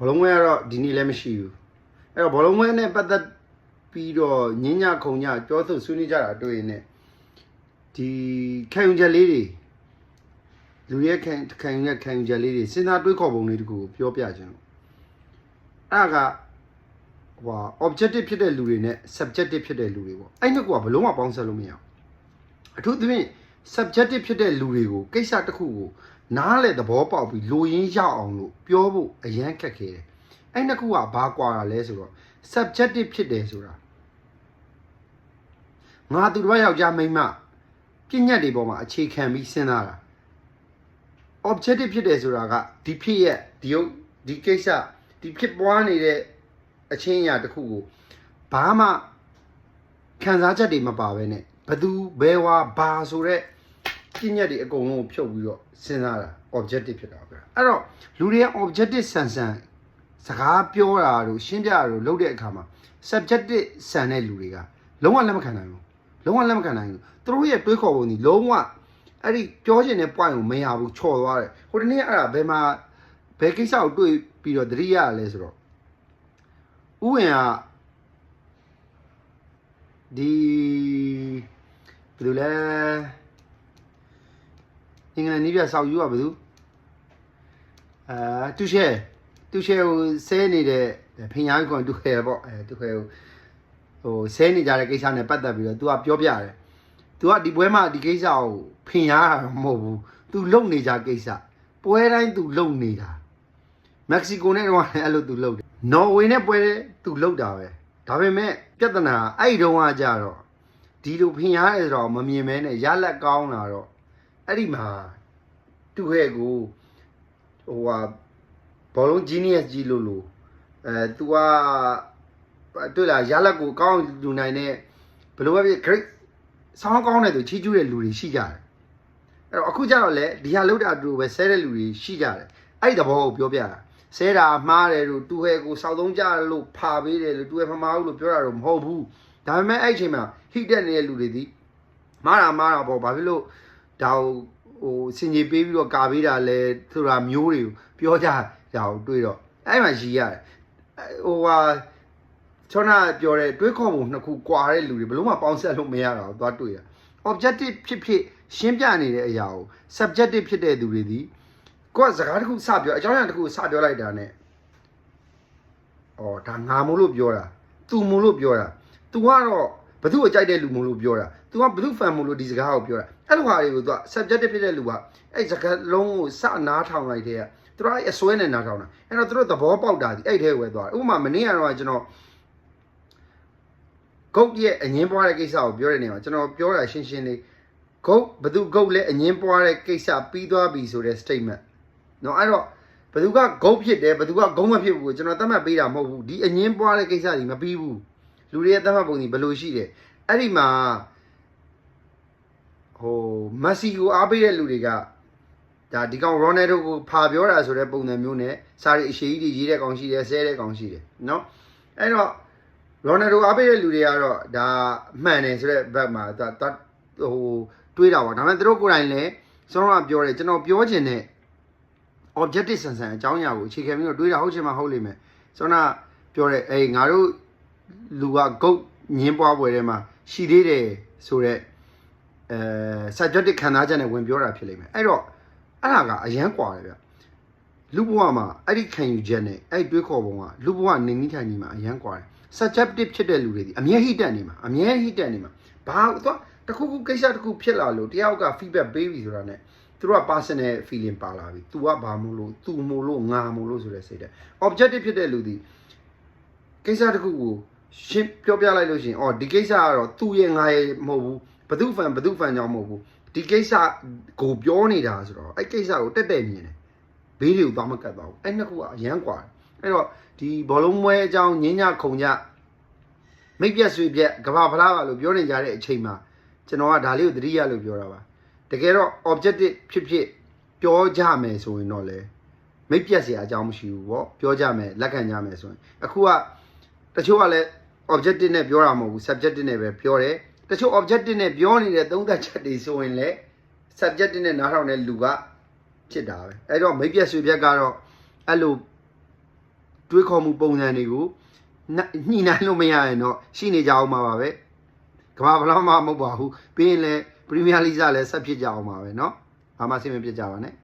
ဘောလုံးဝဲကတော့ဒီနေ့လည်းမရှိဘူးအဲ့တော့ဘောလုံးဝဲနဲ့ပတ်သက်ပြီးတော့ညညခုံညကြောသူဆွေးနွေးကြတာတွေ့ရင်ねဒီခံယူချက်လေးတွေလူရဲ့ခံယူချက်လေးတွေစဉ်းစားတွေးခေါ်ပုံလေးတခုကိုပြောပြခြင်းအဲ့ကဟို objective ဖြစ်တဲ့လူတွေနဲ့ subjective ဖြစ်တဲ့လူတွေပေါ့အဲ့နှစ်ခုကဘလုံးဝပေါင်းစပ်လို့မရဘူးအထူးသဖြင့် subjective ဖြစ်တဲ့လူတွေကိုကိစ္စတစ်ခုကိုနားလေသဘောပေါက်ပြီးလိုရင်းရအောင်လို့ပြောဖို့အရန်ခက်ခဲတယ်အဲ့နှစ်ခုကဘာကွာတာလဲဆိုတော့ subjective ဖြစ်တယ်ဆိုတာငါသူတစ်ယောက်ျားမိန်းမပြည့်ညတ်တွေပေါ်မှာအခြေခံပြီးစဉ်းစားတာ objective ဖြစ်တယ်ဆိုတာကဒီဖြစ်ရဲ့ဒီကိစ္စဒီဖြစ်ပွားနေတဲ့အချင်းအရာတစ်ခုကိုဘာမှခံစားချက်တွေမပါဘဲနဲ့ဘသူဘဲဝါဘာဆိုတဲ့ပြည့်ညတ်တွေအကုန်လုံးကိုဖြုတ်ပြီးတော့စဉ်းစားတာ objective ဖြစ်တာပဲအဲ့တော့လူတွေက objective ဆန်စကားပြောတာတို့ရှင်းပြတာတို့လုပ်တဲ့အခါမှာ subjective ဆန်တဲ့လူတွေကလုံးဝလက်မခံနိုင်ဘူးလုံးဝလက်မခံနိုင်ဘူးသူတို့ရဲ့တွေးခေါ်ပုံကြီးလုံးဝအဲ့ဒီပြောချင်တဲ့ point ကိုမရဘူးချော်သွားတယ်ဟိုတနေ့အဲ့ဒါဘယ်ကိစ္စကိုတွေးပြီးတော့သတိရရလဲဆိုတော့ဥဝင်ကဒီဘယ်လိုလဲအင်္ဂလန်နီးပြဆောက်ယူကဘယ်သူတူရှဲကိုဆဲနေတဲ့ဖင်ရားကွန်တူခဲပေါ့တူခဲကိုဟိုဆဲနေကြတဲ့ကိစ္စနဲ့ပတ်သက်ပြီးတော့ तू ကပြောပြတယ် तू ကဒီပွဲမှာဒီကိစ္စကိုဖင်ရားတာမဟုတ်ဘူး तू လုံနေကြကိစ္စပွဲတိုင်း तू လုံနေတာမက္ကဆီကိုနဲ့တော့အဲ့လို तू လုံတယ်နော်ဝေနဲ့ပွဲ तू လုံတာပဲဒါပေမဲ့ပြဿနာအဲ့တုန်းကကြတော့ဒီလိုဖင်ရားတယ်ဆိုတော့မမြင်မဲနဲ့ရလက်ကောင်းလာတော့အဲ့ဒီမှာသူ့ရဲ့ကိုဟိုဟာဘောလုံး genius ကြီးလို့तू ကတွေ့လားရလက်ကိုကောင်းလူနိုင်တဲ့ဘယ်လိုပဲဖြစ် great ဆောင်းကောင်းတဲ့သူချီးကျူးတဲ့လူတွေရှိကြတယ်အဲ့တော့အခုကျတော့လေဒီဟာလောက်တာတူပဲဆဲတဲ့လူတွေရှိကြတယ်အဲ့ဒီသဘောကိုပြောပြတာဆဲတာမှားတယ်လို့သူ့ရဲ့ကိုစောက်သုံးကြလို့ဖာပေးတယ်လို့သူ့ရဲ့မမားဘူးလို့ပြောတာတော့မဟုတ်ဘူးဒါပေမဲ့အဲ့အချိန်မှာ hit တက်နေတဲ့လူတွေဒီမှားတာပေါ့ဘာဖြစ်လို့ဒါဟိုစင်ကြီးပေးပြီးတော့ကာပေးတာလဲဆိုတာမျိုးတွေကိုပြောကြရအောင်တွေးတော့အဲ့မှာရည်ရတယ်ဟိုဟာချောနာပြောတဲ့တွေးခေါ်ပုံနှစ်ခုကွာတဲ့လူတွေဘလို့မှပေါင်းဆက်လို့မရတော့သွားတွေ့တာ objective ဖြစ်ရှင်းပြနေတဲ့အရာကို subjective ဖြစ်တဲ့သူတွေဒီကိုယ်ကစကားတစ်ခုစပြောအကြောင်းအရာတစ်ခုစပြောလိုက်တာ ਨੇ အော်ဒါငါမို့လို့ပြောတာ तू မို့လို့ပြောတာ तू ကတော့ဘသူ့ကိုကြိုက်တဲ့လူမို့လို့ပြောတာ तू ကဘသူ့ fan မို့လို့ဒီစကားကိုပြောတာအဲ့လိုဟာတွေကို तू က subjective ဖြစ်တဲ့လူကအဲ့စကားလုံးကိုစနားထောင်လိုက်တဲ့ကသူတို့အစွဲနဲ့နားထောင်တာအဲ့တော့သူတို့သဘောပေါက်တာဒီအဲ့ထဲဝဲသွားတယ်ဥပမာမနေ့ကတော့ကျွန်တော်ဂုတ်ရဲ့အငင်းပွားတဲ့ကိစ္စကိုပြောတဲ့နေရာမှာကျွန်တော်ပြောတာရှင်းလေးဂုတ်ဘသူဂုတ်လဲအငင်းပွားတဲ့ကိစ္စပြီးသွားပြီဆိုတဲ့ statement နော်အဲ့တော့ဘသူကဂုတ်ဖြစ်တယ်ဘသူကဂုံးမဖြစ်ဘူးကိုကျွန်တော်သတ်မှတ်ပေးတာမဟုတ်ဘူးဒီအငင်းပွားတဲ့ကိစ္စကြီးမပြီးဘူးလူတွေရဲ့သတ်မှတ်ပုံကြီးဘယ်လိုရှိတယ်အဲ့ဒီမှာဟိုမက်ဆီကိုအားပေးတဲ့လူတွေကဒါဒီကောင်ရိုနယ်ဒိုကိုဖာပြောတာဆိုတဲ့ပုံစံမျိုးနဲ့စာရီအရှိကြီးရေးတဲ့ကောင်ရှိတယ်ဆဲတဲ့ကောင်ရှိတယ်နော်အဲ့တော့ရိုနယ်ဒိုအားပေးတဲ့လူတွေကတော့ဒါမှန်တယ်ဆိုတဲ့ဘက်မှာဟိုတွေးတာပါဒါပေမဲ့သူတို့ကိုယ်တိုင်လည်းစောစောကပြောတယ်ကျွန်တော်ပြောချင်တဲ့ objective ဆန်အကြောင်းအရာကိုအခြေခံပြီးတော့တွေးတာဟုတ်ချင်မှဟုတ်လိမ့်မယ်စောနာပြောတယ်အေးငါတို့လူကဂုတ်ညင်းပွားပွဲထဲမှာရှိသေးတယ်ဆိုတော့subjective ခံစားချက်နဲ့ဝင်ပြောတာဖြစ်လိမ့်မယ်အဲ့တော့အဲ့ဒါကအရန်ကွာတယ်ဗျလူဘဝမှာအဲ့ဒီခံယူချက်နဲ့အဲ့တွေးခေါ်ပုံကလူဘဝနေနည်းထိုင်နေမှာအရန်ကွာတယ် subjective ဖြစ်တဲ့လူတွေဒီအမြဲဟိတက်နေမှာဘာတော့တခုခုကိစ္စတခုဖြစ်လာလို့တယောက်က feedback ပေးပြီဆိုတာ ਨੇ သူတို့က personal feeling ပါလာပြီ तू ကဘာမို့လို့ तू မို့လို့ငါမို့လို့ဆိုတဲ့စိတ်တဲ့ objective ဖြစ်တဲ့လူဒီကိစ္စတခုကိုရှင်းပြောပြလိုက်လို့ရှိရင်အော်ဒီကိစ္စကတော့သူ့ရဲ့ငါရဲ့မဟုတ်ဘူးဘသူ fan ကြောင့်မဟုတ်ဘူးဒီကိစ္စကိုပြောနေတာဆိုတော့အဲ့ကိစ္စကိုတက်မြင်တယ်ဘေးတွေကိုသွားမကတ်ပါဘူးအဲ့နှစ်ခုကအရန်ကွာအဲ့တော့ဒီဘောလုံးပွဲအကြောင်းညညခုံညမိတ်ပြက်ဆွေပြက်ကဘာဖလားပါလို့ပြောနေကြတဲ့အချိန်မှာကျွန်တော်ကဒါလေးကိုသတိရလို့ပြောတာပါတကယ်တော့ objective ဖြစ်ပြောကြမယ်ဆိုရင်တော့လေမိတ်ပြက်เสียအကြောင်းမရှိဘူးပေါ့ပြောကြမယ်လက်ခံကြမယ်ဆိုရင်အခုကတချို့ကလည်း objective နဲ့ပြောတာမဟုတ်ဘူး subjective နဲ့ပဲပြောတယ်တချို့ objective နဲ့ပြောနေတဲ့သုံးသပ်ချက်တွေဆိုရင်လည်း subjective နဲ့နားထောင်တဲ့လူကဖြစ်တာပဲအဲ့တော့မိတ်ပြက်ဆွေပြက်ကတော့အဲ့လို တွေးခေါ်မှုပုံစံတွေကိုညှိနှိုင်းလို့မရရင်တော့ရှိနေကြအောင်ပါပဲကမ္ဘာဘလောက်မှမဟုတ်ပါဘူးပြီးရင်လည်းပရီးမီးယားလိဂ်လည်းဆက်ဖြစ်ကြအောင်ပါပဲเนาะဘာမှစိတ်မပြတ်ကြပါနဲ့